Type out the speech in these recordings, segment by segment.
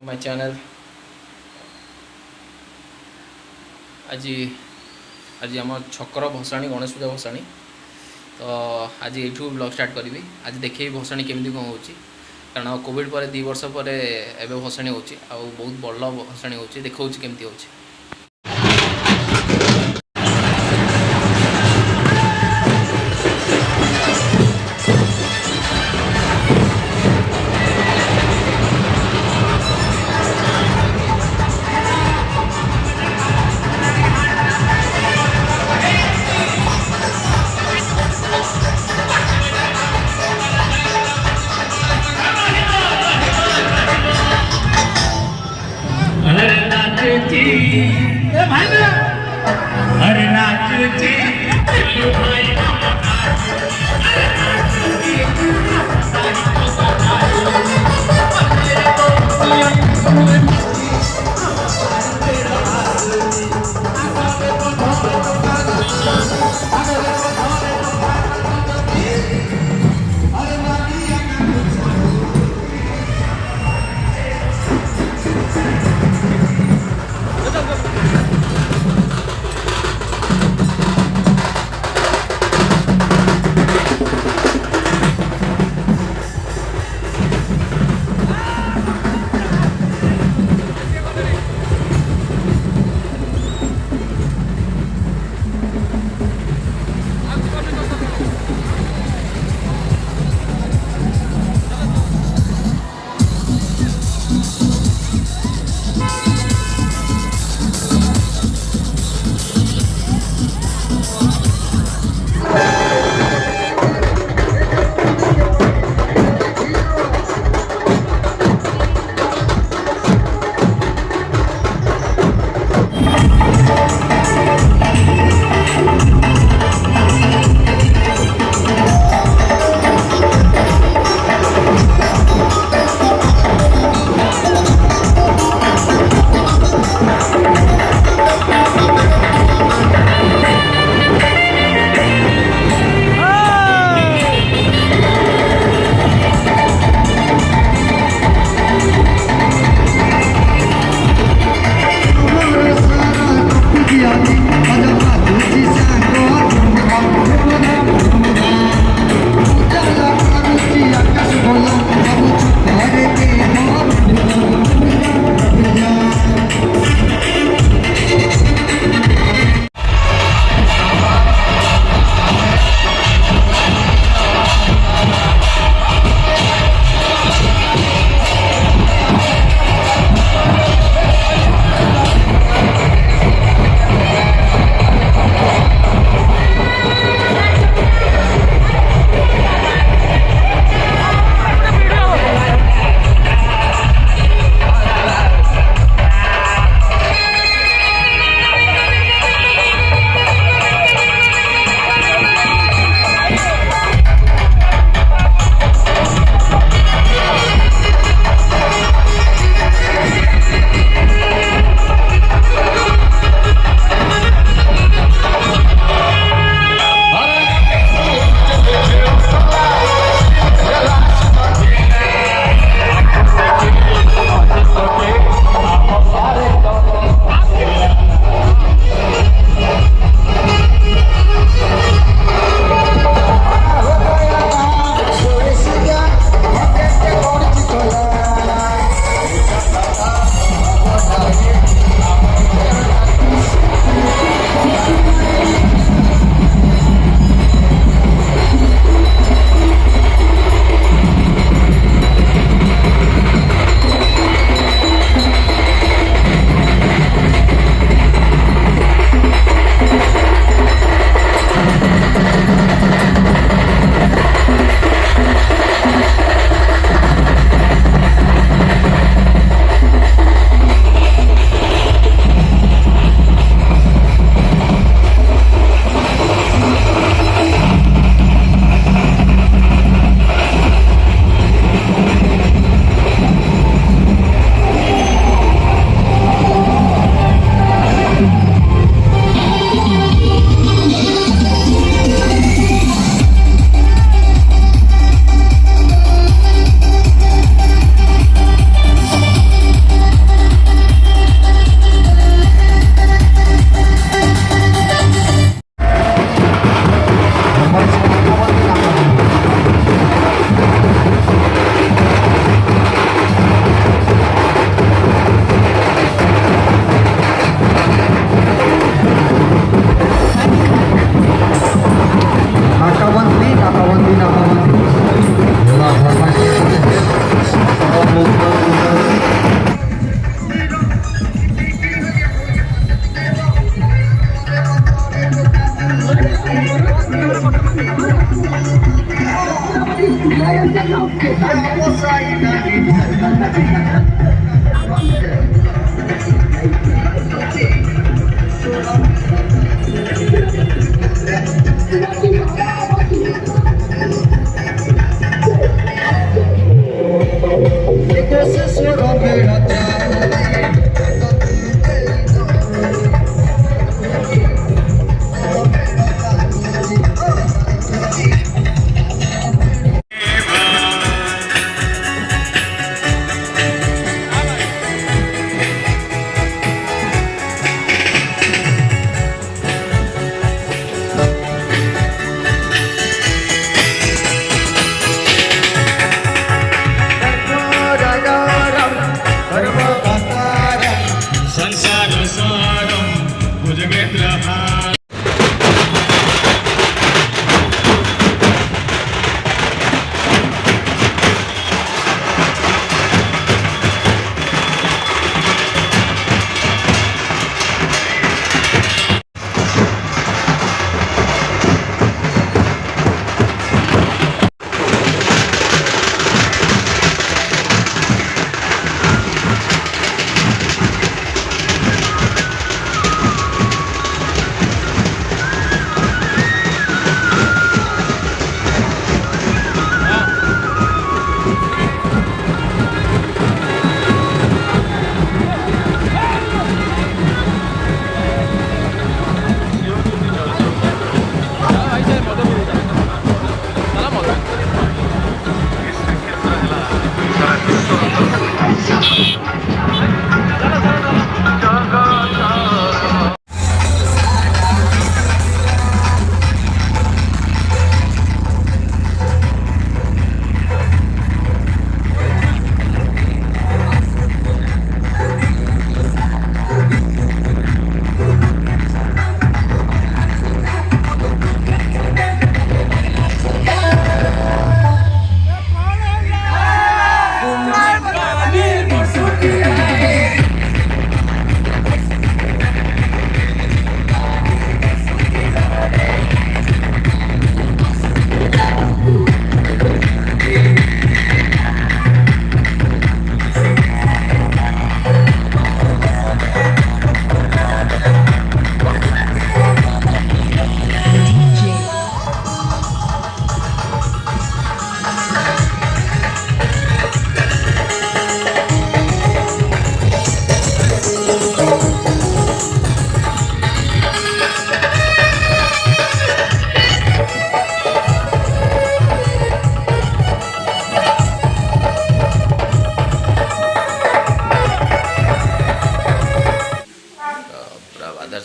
माय channel आज आज आम छकर भसाणी गणेश पूजा भसाणी तो आज ये ब्लॉग स्टार्ट करी आज देखे भसाणी केमी कौन हो कारण कोविड पर 2 वर्ष पर एवं भसाणी हो बहुत बड़ भसाणी हो देखा केमती हो। हर नाचती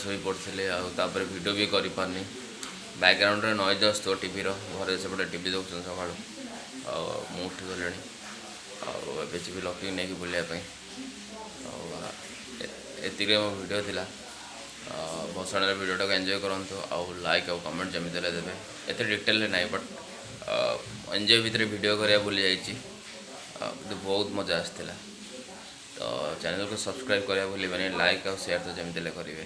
शोई पड़े आउे भिडियो भी कर पारनी बैकग्राउंड रे नॉइज आसो टीवी घरे सेपटे टीवी देखुन सका मुझे उठी गले आबे लकी नहीं बुलायापी एतिक मो भिडियो थिला भसाण भिडियोटा को एंजॉय करंतु आउ लाइक आउ कमेंट जमी देले देबे एते डिटेल नहीं बट एंजॉय भितर वीडियो करिया बुली जाइए बहुत मजा आसला तो चैनल को सब्सक्राइब करिया भूलिबेनी लाइक और शेयर तो जमी देले करिवे।